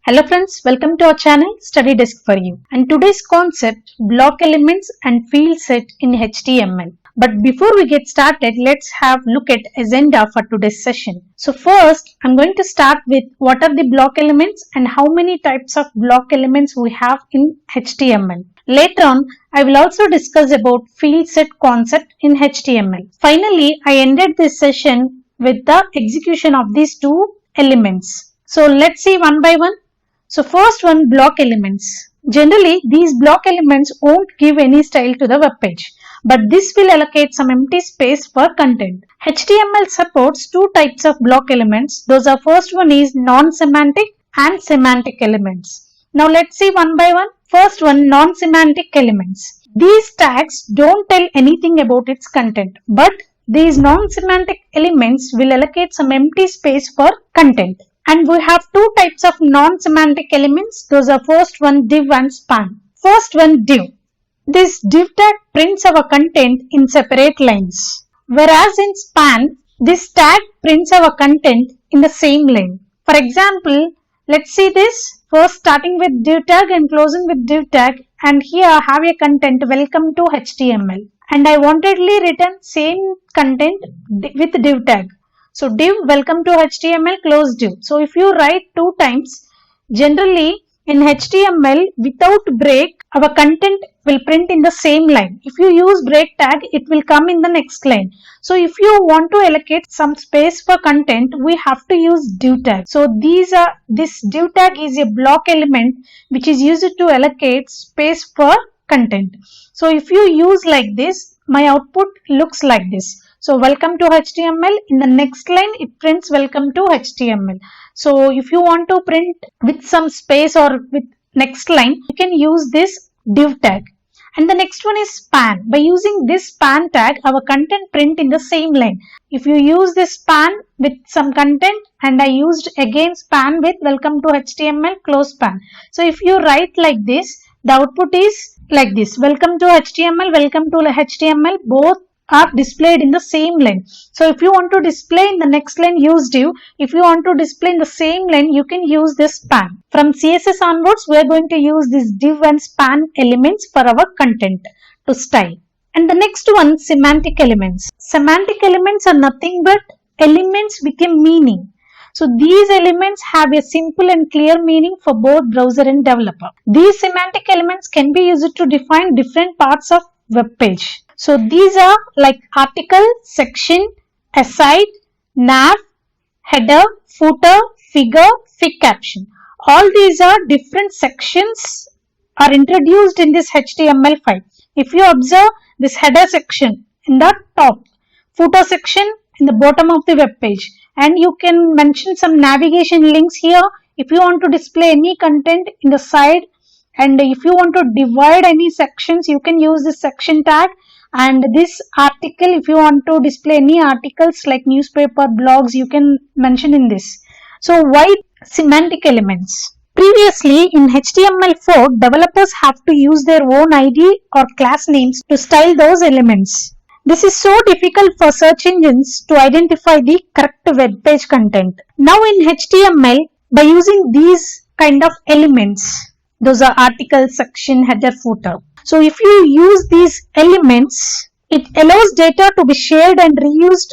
Hello friends, welcome to our channel Study Desk for You. And today's concept, block elements and field set in HTML. But before we get started, let's have a look at agenda for today's session. So first, I'm going to start with what are the block elements and how many types of block elements we have in HTML. Later on, I will also discuss about field set concept in HTML. Finally, I ended this session with the execution of these two elements. So let's see one by one. So first one, block elements. Generally, these block elements won't give any style to the web page, but this will allocate some empty space for content. HTML supports two types of block elements. Those are first one is non-semantic and semantic elements. Now let's see one by one. First one, non-semantic elements. These tags don't tell anything about its content, but these non-semantic elements will allocate some empty space for content. And we have two types of non-semantic elements. Those are first one, div and span. First one, div. This div tag prints our content in separate lines. Whereas in span, this tag prints our content in the same line. For example, let's see this. First starting with div tag and closing with div tag. And here I have a content, welcome to HTML. And I wantedly written same content with div tag. So div welcome to HTML close div. So if you write two times, generally in HTML without break, our content will print in the same line. If you use break tag, it will come in the next line. So if you want to allocate some space for content, we have to use div tag. So this div tag is a block element which is used to allocate space for content. So if you use like this, my output looks like this. So welcome to HTML, in the next line it prints welcome to HTML. So if you want to print with some space or with next line, you can use this div tag. And the next one is span. By using this span tag, our content print in the same line. If you use this span with some content and I used again span with welcome to HTML close span. So if you write like this, the output is like this. Welcome to HTML, both are displayed in the same line. So if you want to display in the next line, use div. If you want to display in the same line, you can use this span. From CSS onwards, we are going to use this div and span elements for our content to style. And the next one, semantic elements. Semantic elements are nothing but elements with a meaning. So these elements have a simple and clear meaning for both browser and developer. These semantic elements can be used to define different parts of web page. So these are like article, section, aside, nav, header, footer, figure, fig caption. All these are different sections are introduced in this HTML file. If you observe this header section in the top, footer section in the bottom of the web page, and you can mention some navigation links here if you want to display any content in the side, and if you want to divide any sections, you can use this section tag. And this article, if you want to display any articles like newspaper, blogs, you can mention in this. So why semantic elements? Previously in HTML4, developers have to use their own ID or class names to style those elements. This is so difficult for search engines to identify the correct web page content. Now in HTML, by using these kind of elements, those are article, section, header, footer. So if you use these elements, it allows data to be shared and reused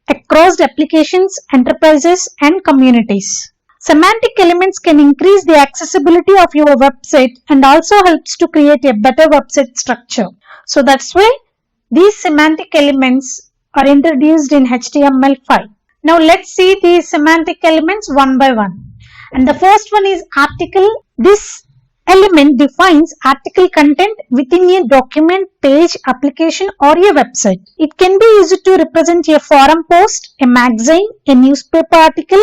across applications, enterprises and communities. Semantic elements can increase the accessibility of your website and also helps to create a better website structure. So that's why these semantic elements are introduced in HTML5. Now let's see these semantic elements one by one. And the first one is article. This element defines article content within a document, page, application or a website. It can be used to represent a forum post, a magazine, a newspaper article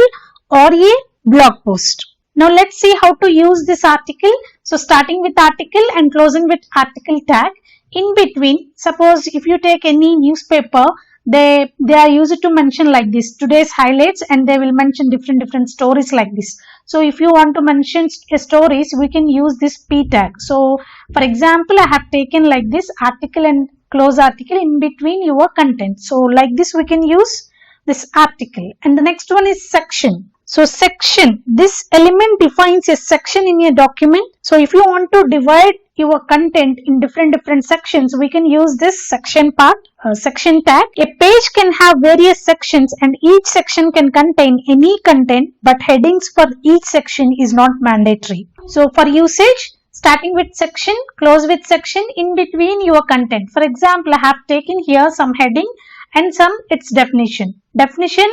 or a blog post. Now let's see how to use this article. So starting with article and closing with article tag. In between, suppose if you take any newspaper, they are used to mention like this, today's highlights, and they will mention different stories like this. So if you want to mention stories, we can use this P tag. So for example, I have taken like this article and close article in between your content. So like this we can use this article. And the next one is section. So section, this element defines a section in a document. So if you want to divide your content in different sections, we can use this section part, section tag. A page can have various sections and each section can contain any content, but headings for each section is not mandatory. So for usage, starting with section, close with section, in between your content. For example, I have taken here some heading and some its definition. Definition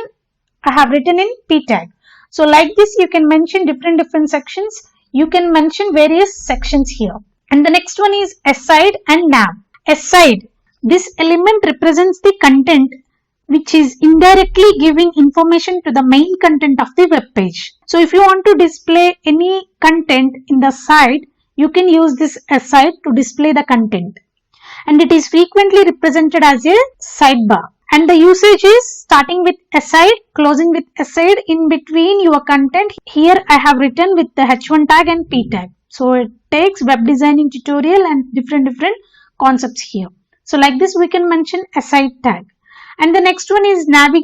I have written in p tag. So like this, you can mention different sections. You can mention various sections here. And the next one is aside and nav. Aside, this element represents the content which is indirectly giving information to the main content of the web page. So if you want to display any content in the side, you can use this aside to display the content. And it is frequently represented as a sidebar. And the usage is starting with aside, closing with aside, in between your content. Here I have written with the h1 tag and p tag. So it takes web designing tutorial and different concepts here. So like this we can mention aside tag. And the next one is nav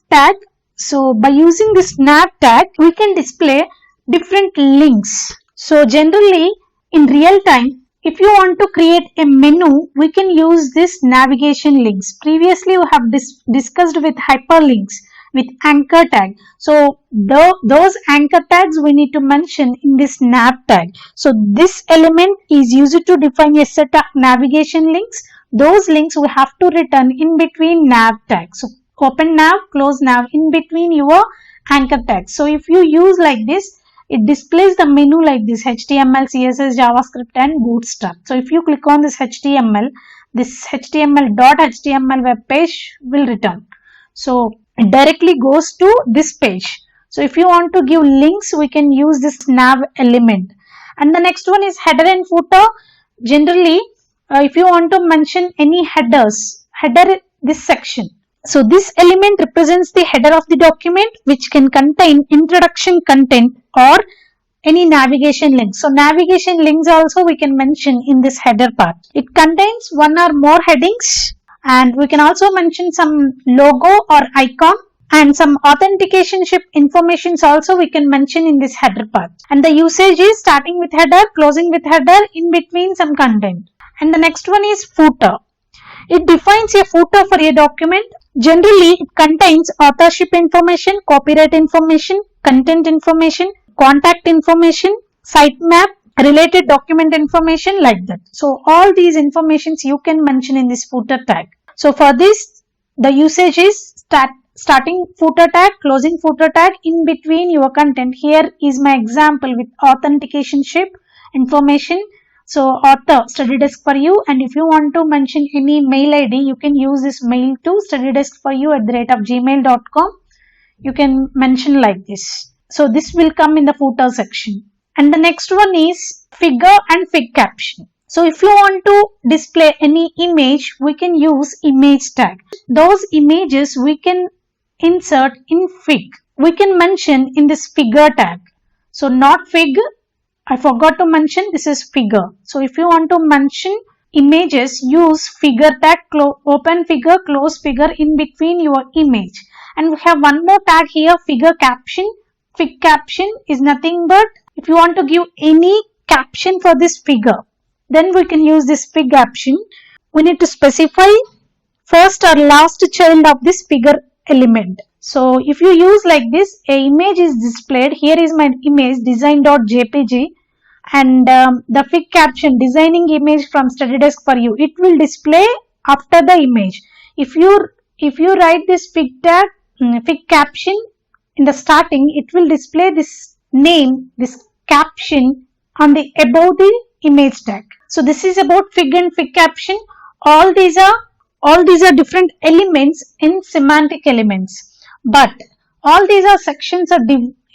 tag. So by using this nav tag, we can display different links. So generally in real time, if you want to create a menu, we can use this navigation links. Previously, we have discussed with hyperlinks, with anchor tag. So those anchor tags we need to mention in this nav tag. So this element is used to define a set of navigation links. Those links we have to return in between nav tags. So open nav, close nav, in between your anchor tags. So if you use like this, it displays the menu like this: HTML, CSS, JavaScript and Bootstrap. So if you click on this HTML, this HTML.html web page will return. So it directly goes to this page. So if you want to give links, we can use this nav element. And the next one is header and footer. Generally, if you want to mention any header this section. So this element represents the header of the document, which can contain introduction content or any navigation links. So navigation links also we can mention in this header part. It contains one or more headings, and we can also mention some logo or icon, and some authentication informations also we can mention in this header part. And the usage is starting with header, closing with header, in between some content. And the next one is footer. It defines a footer for a document. Generally, it contains authorship information, copyright information, content information, contact information, sitemap, related document information, like that. So all these informations you can mention in this footer tag. So for this, the usage is starting footer tag, closing footer tag, in between your content. Here is my example with authentication information. So author study desk for you, and if you want to mention any mail ID, you can use this mail to studydesk4you@gmail.com. You can mention like this. So this will come in the footer section. And the next one is figure and fig caption. So if you want to display any image, we can use image tag. Those images we can insert in fig. We can mention in this figure tag. So not fig, I forgot to mention, this is figure. So if you want to mention images, use figure tag, open figure, close figure, in between your image. And we have one more tag here, figure caption. Fig caption is nothing but if you want to give any caption for this figure, then we can use this fig caption. We need to specify first or last child of this figure element. So if you use like this, a image is displayed. Here is my image, design.jpg, and the fig caption, designing image from study desk for you. It will display after the image. If you write this fig tag, fig caption in the starting, it will display this name, this caption on the above the image tag. So this is about fig and fig caption. All these are different elements in semantic elements. But all these are sections are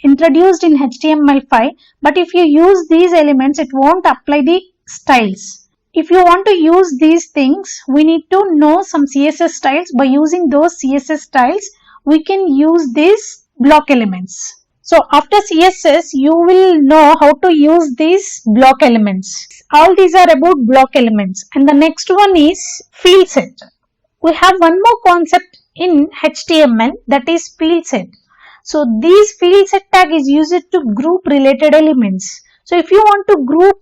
introduced in HTML5. But if you use these elements, it won't apply the styles. If you want to use these things, we need to know some CSS styles. By using those CSS styles, we can use these block elements. So after CSS, you will know how to use these block elements. All these are about block elements. And the next one is field set. We have one more concept in HTML, that is field set. So these field set tag is used to group related elements. So if you want to group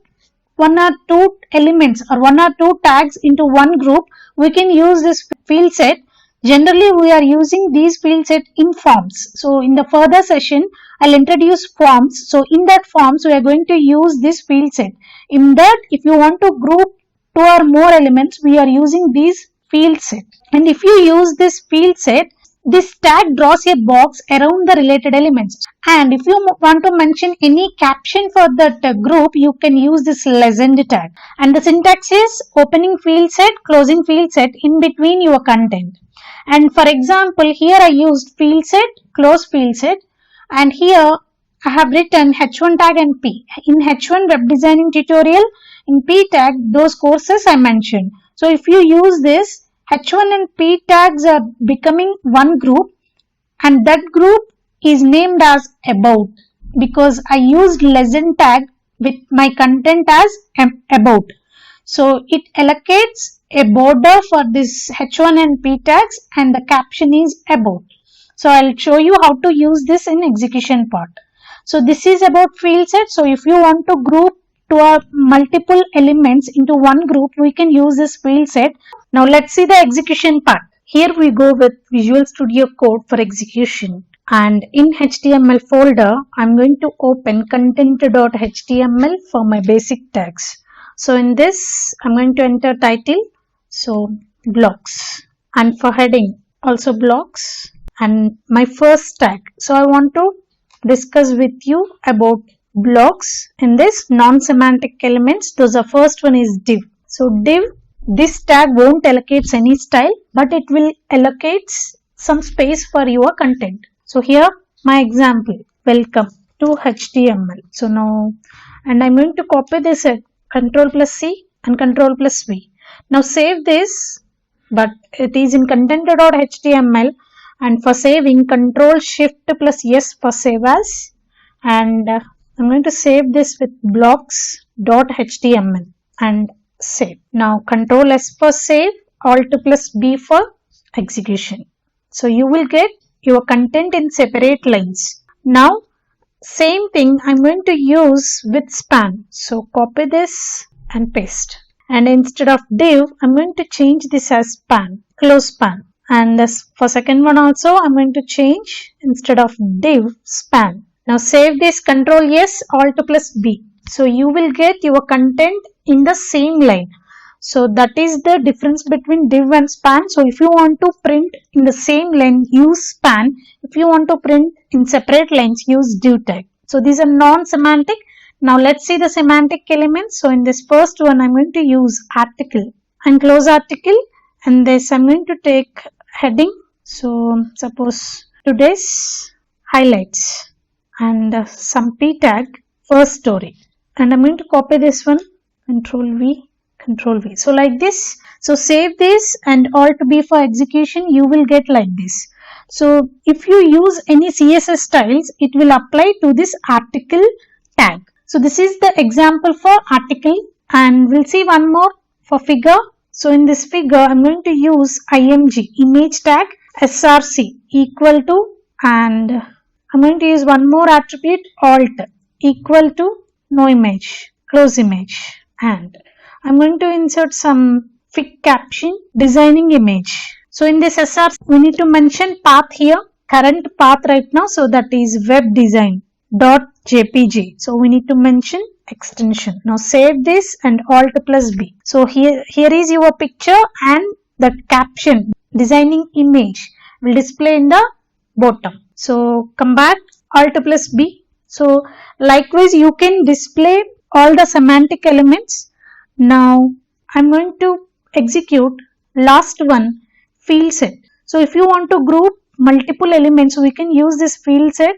one or two elements or one or two tags into one group, we can use this field set. Generally, we are using these field set in forms. So in the further session, I'll introduce forms. So in that forms, we are going to use this field set. In that, if you want to group two or more elements, we are using these field set. And if you use this field set, this tag draws a box around the related elements. And if you want to mention any caption for that group, you can use this legend tag. And the syntax is opening field set, closing field set in between your content. And for example, here I used field set, close field set, and here I have written H1 tag and P. In H1 web designing tutorial, in P tag, those courses I mentioned. So if you use this, H1 and P tags are becoming one group, and that group is named as about because I used legend tag with my content as about. So it allocates a border for this H1 and P tags and the caption is about. So I'll show you how to use this in execution part. So this is about field set. So if you want to group to multiple elements into one group, we can use this field set. Now let's see the execution part. Here we go with Visual Studio Code for execution. And in HTML folder, I'm going to open content.html for my basic tags. So in this, I'm going to enter title. So blocks, and for heading also blocks, and my first tag. So I want to discuss with you about blocks in this non-semantic elements. Those are first one is div. So div, this tag won't allocate any style, but it will allocate some space for your content. So here my example, welcome to HTML. So now, and I'm going to copy this at Ctrl+C and Ctrl+V. Now save this, but it is in content.html, and for saving Ctrl+Shift+S for save as, and I'm going to save this with blocks.html and save. Now Ctrl+S for save, Alt+B for execution. So you will get your content in separate lines. Now same thing I'm going to use with span. So copy this and paste. And instead of div, I'm going to change this as span, close span. And for second one also, I'm going to change instead of div, span. Now save this, Ctrl+S, Alt+B. So you will get your content in the same line. So that is the difference between div and span. So if you want to print in the same line, use span. If you want to print in separate lines, use div tag. So these are non-semantic. Now let's see the semantic elements. So in this first one, I'm going to use article and close article, and this I'm going to take heading. So suppose today's highlights, and some P tag, first story, and I'm going to copy this one, Ctrl+V, Ctrl+V. So like this. So save this and Alt+B for execution. You will get like this. So if you use any CSS styles, it will apply to this article tag. So this is the example for article, and we'll see one more for figure. So in this figure, I'm going to use img, image tag, src equal to, and I'm going to use one more attribute, alt equal to, no image, close image, and I'm going to insert some fig caption, designing image. So in this src, we need to mention path here, current path right now, so that is web design .jpg. So we need to mention extension. Now save this and Alt+B. So here is your picture, and that caption, designing image, will display in the bottom. So come back, Alt+B. So likewise you can display all the semantic elements. Now I'm going to execute last one, field set. So if you want to group multiple elements, we can use this field set.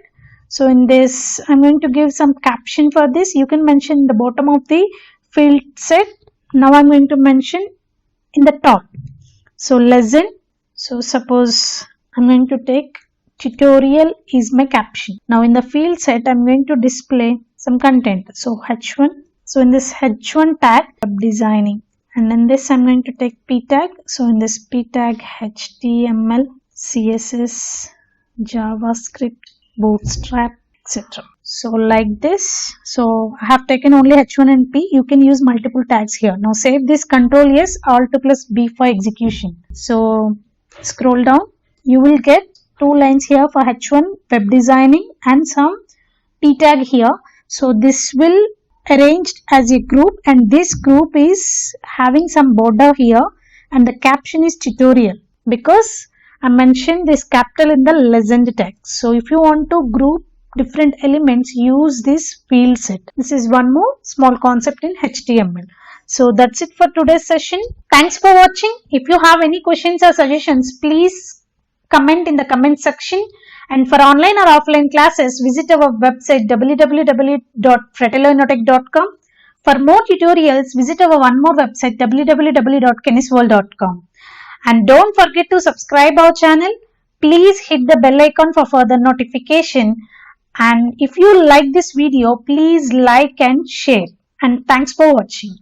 So in this, I'm going to give some caption for this. You can mention the bottom of the field set. Now I'm going to mention in the top. So lesson. So suppose I'm going to take tutorial is my caption. Now in the field set, I'm going to display some content. So H1. So in this H1 tag, web designing. And in this, I'm going to take P tag. So in this P tag, HTML, CSS, JavaScript, bootstrap, etc. So like this. So I have taken only H1 and P. You can use multiple tags here. Now save this, Control S, Alt plus B for execution. So scroll down. You will get 2 lines here for H1 web designing and some P tag here. So this will arranged as a group, and this group is having some border here, and the caption is tutorial because I mentioned this capital in the legend text. So if you want to group different elements, use this field set. This is one more small concept in HTML. So that's it for today's session. Thanks for watching. If you have any questions or suggestions, please comment in the comment section. And for online or offline classes, visit our website www.fratelloinotech.com. For more tutorials, visit our one more website www.kenisworld.com. And don't forget to subscribe our channel. Please hit the bell icon for further notification. And if you like this video, please like and share. And thanks for watching.